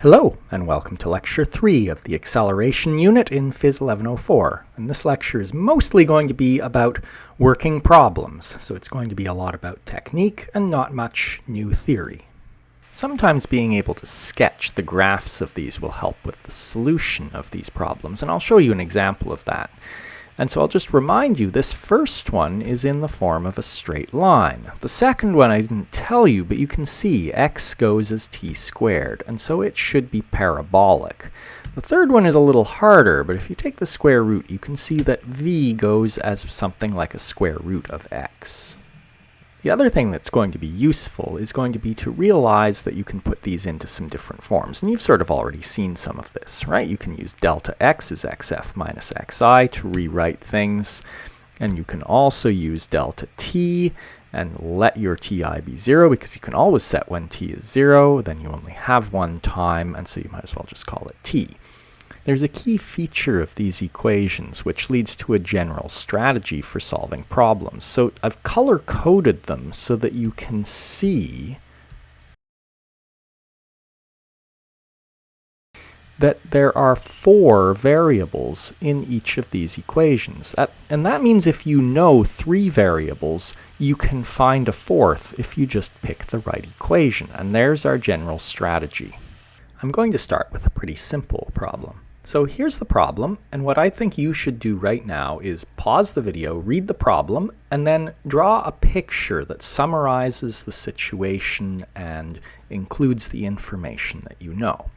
Hello, and welcome to Lecture 3 of the Acceleration Unit in Phys 1104. And this lecture is mostly going to be about working problems, so it's going to be a lot about technique and not much new theory. Sometimes being able to sketch the graphs of these will help with the solution of these problems, and I'll show you an example of that. And so I'll just remind you, this first one is in the form of a straight line. The second one I didn't tell you, but you can see x goes as t squared, and so it should be parabolic. The third one is a little harder, but if you take the square root, you can see that v goes as something like a square root of x. The other thing that's going to be useful is going to be to realize that you can put these into some different forms. And you've sort of already seen some of this, right? You can use delta x as xf minus xi to rewrite things. And you can also use delta t and let your ti be 0, because you can always set when t is 0. Then you only have one time, and so you might as well just call it t. There's a key feature of these equations which leads to a general strategy for solving problems. So I've color-coded them so that you can see that there are 4 variables in each of these equations. And that means if you know 3 variables, you can find a 4th if you just pick the right equation. And there's our general strategy. I'm going to start with a pretty simple problem. So here's the problem, and what I think you should do right now is pause the video, read the problem, and then draw a picture that summarizes the situation and includes the information that you know.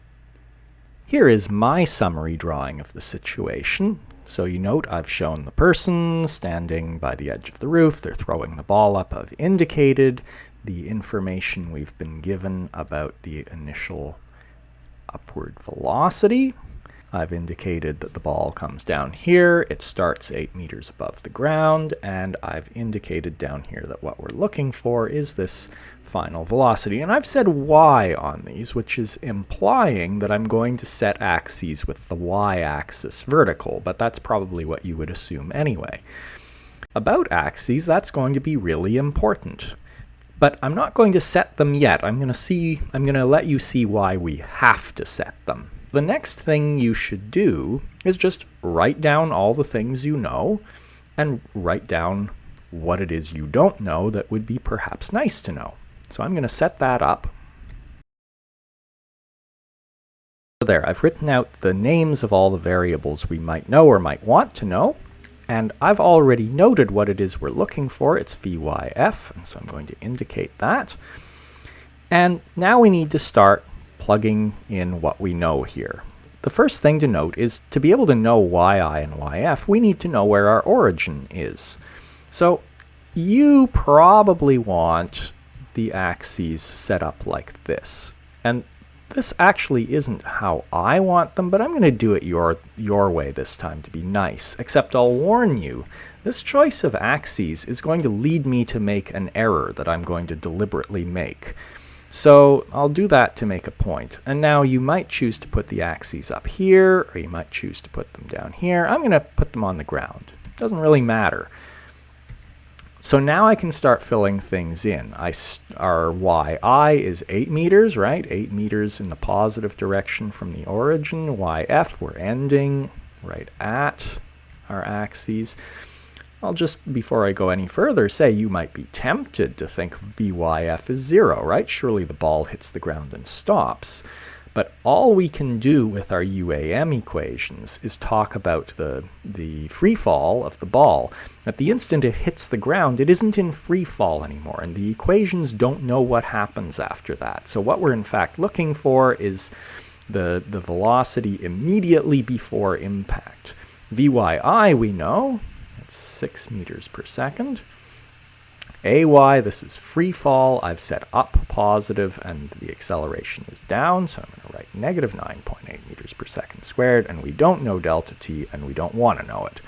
Here is my summary drawing of the situation. So you note I've shown the person standing by the edge of the roof, they're throwing the ball up. I've indicated the information we've been given about the initial upward velocity. I've indicated that the ball comes down here, it starts 8 meters above the ground, and I've indicated down here that what we're looking for is this final velocity. And I've said y on these, which is implying that I'm going to set axes with the y-axis vertical, but that's probably what you would assume anyway. About axes, that's going to be really important. But I'm not going to set them yet. I'm going to let you see why we have to set them. The next thing you should do is just write down all the things you know and write down what it is you don't know that would be perhaps nice to know. So I'm going to set that up. There, I've written out the names of all the variables we might know or might want to know. And I've already noted what it is we're looking for. It's vyf, and so I'm going to indicate that. And now we need to start plugging in what we know here. The first thing to note is to be able to know yi and yf, we need to know where our origin is. So you probably want the axes set up like this. And this actually isn't how I want them, but I'm going to do it your way this time to be nice. Except I'll warn you, this choice of axes is going to lead me to make an error that I'm going to deliberately make. So I'll do that to make a point. And now you might choose to put the axes up here, or you might choose to put them down here. I'm going to put them on the ground. Doesn't really matter. So now I can start filling things in. Our yi is 8 meters, right? 8 meters in the positive direction from the origin. Yf, we're ending right at our axes. I'll just, before I go any further, say you might be tempted to think vyf is 0, right? Surely the ball hits the ground and stops. But all we can do with our UAM equations is talk about the free fall of the ball. At the instant it hits the ground, it isn't in free fall anymore, and the equations don't know what happens after that. So what we're in fact looking for is the velocity immediately before impact. Vyi we know, it's 6 meters per second. Ay, this is free fall. I've set up positive and the acceleration is down, so I'm going to write negative 9.8 meters per second squared, and we don't know delta t and we don't want to know it.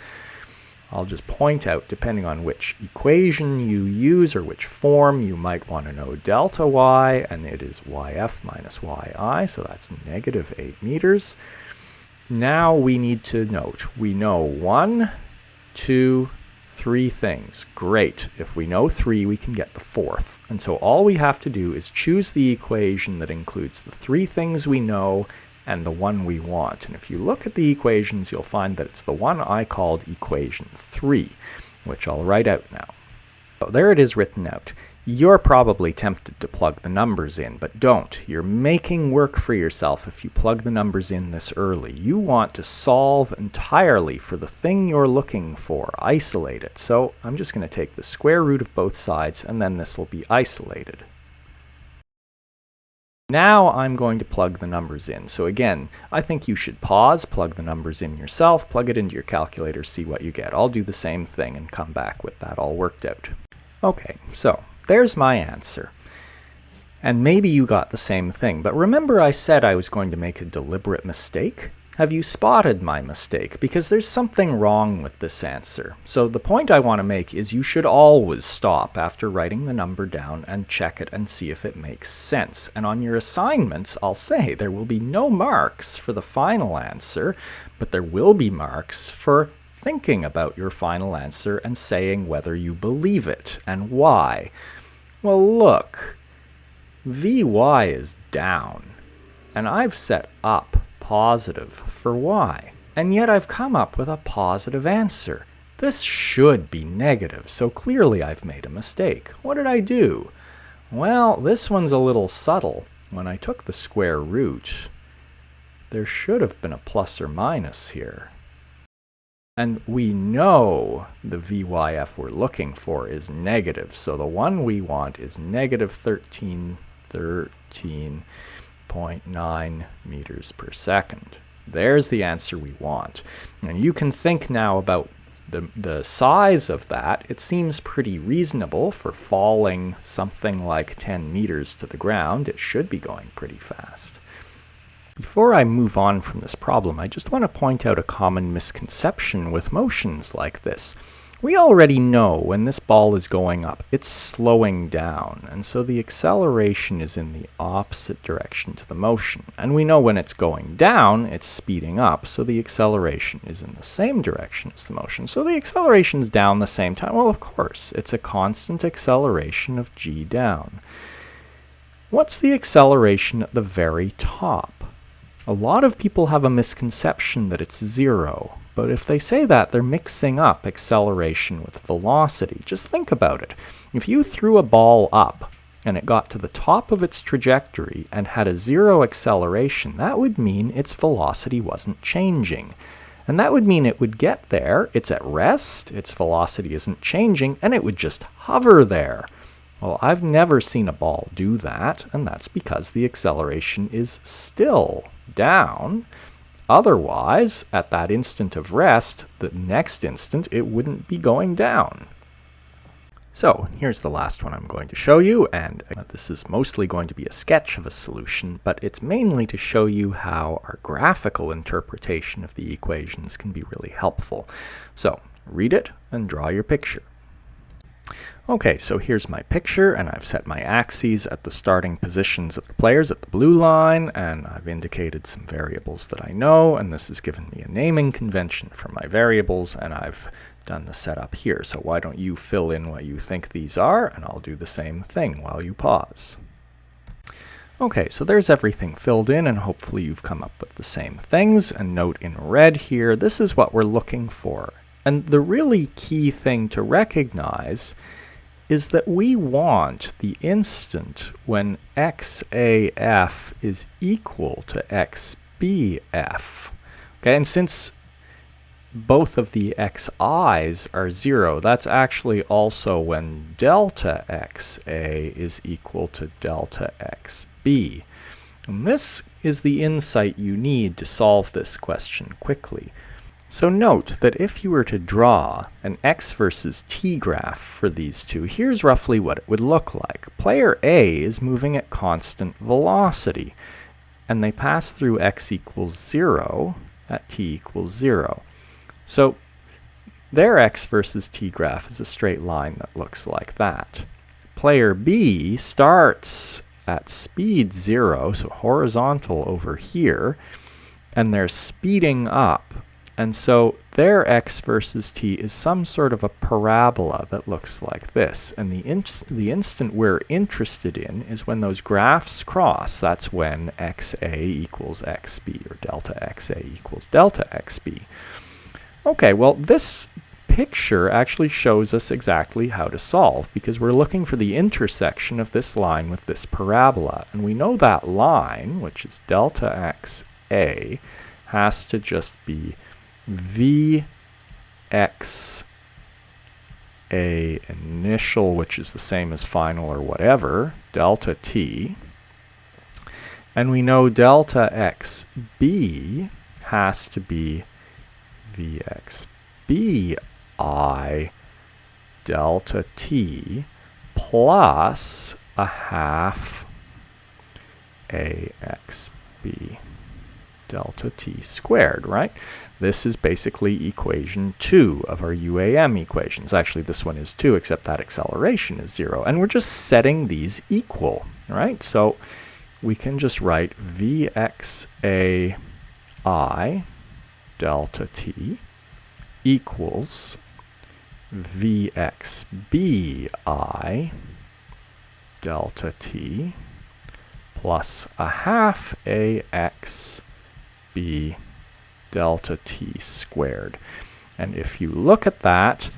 I'll just point out, depending on which equation you use or which form, you might want to know delta y, and it is yf minus yi, so that's negative 8 meters. Now we need to note, we know 1, 2, 3 things. Great. If we know 3, we can get the 4th. And so all we have to do is choose the equation that includes the 3 things we know and the one we want. And if you look at the equations, you'll find that it's the one I called equation 3, which I'll write out now. So there it is written out. You're probably tempted to plug the numbers in, but don't. You're making work for yourself if you plug the numbers in this early. You want to solve entirely for the thing you're looking for, isolate it. So I'm just going to take the square root of both sides, and then this will be isolated. Now I'm going to plug the numbers in. So again, I think you should pause, plug the numbers in yourself, plug it into your calculator, see what you get. I'll do the same thing and come back with that all worked out. Okay, so there's my answer. And maybe you got the same thing, but remember I said I was going to make a deliberate mistake? Have you spotted my mistake? Because there's something wrong with this answer. So the point I want to make is you should always stop after writing the number down and check it and see if it makes sense. And on your assignments, I'll say there will be no marks for the final answer, but there will be marks for thinking about your final answer and saying whether you believe it and why. Well, look, Vy is down, and I've set up positive for y, and yet I've come up with a positive answer. This should be negative, so clearly I've made a mistake. What did I do? Well, this one's a little subtle. When I took the square root, there should have been a plus or minus here. And we know the VYF we're looking for is negative, so the one we want is negative 13.9 meters per second. There's the answer we want. And you can think now about the size of that. It seems pretty reasonable for falling something like 10 meters to the ground. It should be going pretty fast. Before I move on from this problem, I just want to point out a common misconception with motions like this. We already know when this ball is going up, it's slowing down, and so the acceleration is in the opposite direction to the motion. And we know when it's going down, it's speeding up, so the acceleration is in the same direction as the motion. So the acceleration's down the same time. Well, of course, it's a constant acceleration of g down. What's the acceleration at the very top? A lot of people have a misconception that it's 0, but if they say that, they're mixing up acceleration with velocity. Just think about it. If you threw a ball up and it got to the top of its trajectory and had a 0 acceleration, that would mean its velocity wasn't changing. And that would mean it would get there, it's at rest, its velocity isn't changing, and it would just hover there. Well, I've never seen a ball do that, and that's because the acceleration is still down. Otherwise, at that instant of rest, the next instant, it wouldn't be going down. So here's the last one I'm going to show you, and this is mostly going to be a sketch of a solution, but it's mainly to show you how our graphical interpretation of the equations can be really helpful. So read it and draw your picture. Okay, so here's my picture, and I've set my axes at the starting positions of the players at the blue line, and I've indicated some variables that I know, and this has given me a naming convention for my variables, and I've done the setup here. So why don't you fill in what you think these are, and I'll do the same thing while you pause. Okay, so there's everything filled in, and hopefully you've come up with the same things. And note in red here, this is what we're looking for. And the really key thing to recognize is that we want the instant when XAF is equal to XBF. Okay, and since both of the xi's are 0, that's actually also when delta XA is equal to delta XB. And this is the insight you need to solve this question quickly. So note that if you were to draw an x versus t graph for these two, here's roughly what it would look like. Player A is moving at constant velocity, and they pass through x equals 0 at t equals 0. So their x versus t graph is a straight line that looks like that. Player B starts at speed 0, so horizontal over here, and they're speeding up And so their x versus t is some sort of a parabola that looks like this. And the instant we're interested in is when those graphs cross. That's when xa equals xb, or delta xa equals delta xb. Okay, well, this picture actually shows us exactly how to solve, because we're looking for the intersection of this line with this parabola. And we know that line, which is delta xa, has to just be Vx initial, which is the same as final or whatever, delta t. And we know delta xb has to be Vxb I delta t plus a half axb delta t squared, right? This is basically equation 2 of our UAM equations. Actually, this one is 2, except that acceleration is 0. And we're just setting these equal, right? So we can just write Vxa I delta t equals Vxb I delta t plus a half axb delta t squared. And if you look at that,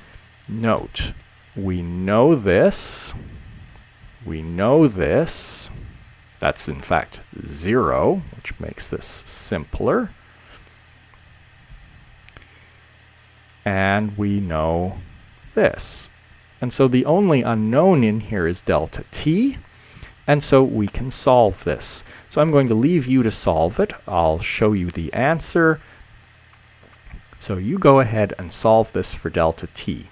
note, we know this, that's in fact 0, which makes this simpler. And we know this. And so the only unknown in here is delta t, and so we can solve this. So I'm going to leave you to solve it. I'll show you the answer. So you go ahead and solve this for delta t.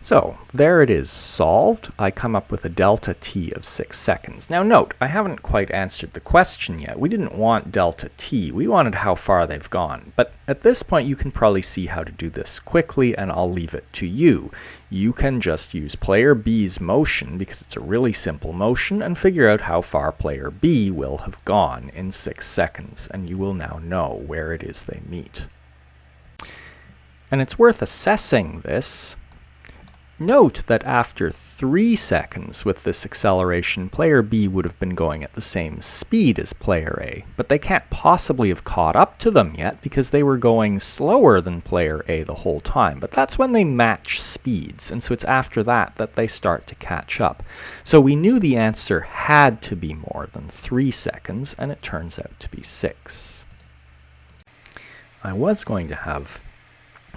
So there it is, solved. I come up with a delta t of 6 seconds. Now note, I haven't quite answered the question yet. We didn't want delta t. We wanted how far they've gone. But at this point, you can probably see how to do this quickly, and I'll leave it to you. You can just use player B's motion, because it's a really simple motion, and figure out how far player B will have gone in 6 seconds, and you will now know where it is they meet. And it's worth assessing this. Note that after 3 seconds with this acceleration, player B would have been going at the same speed as player A, but they can't possibly have caught up to them yet because they were going slower than player A the whole time. But that's when they match speeds, and so it's after that that they start to catch up. So we knew the answer had to be more than 3 seconds, and it turns out to be 6. I was going to have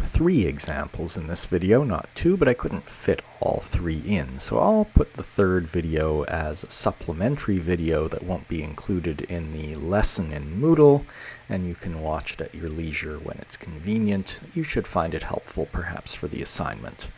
3 examples in this video, not 2, but I couldn't fit all 3 in. So I'll put the third video as a supplementary video that won't be included in the lesson in Moodle, and you can watch it at your leisure when it's convenient. You should find it helpful perhaps for the assignment.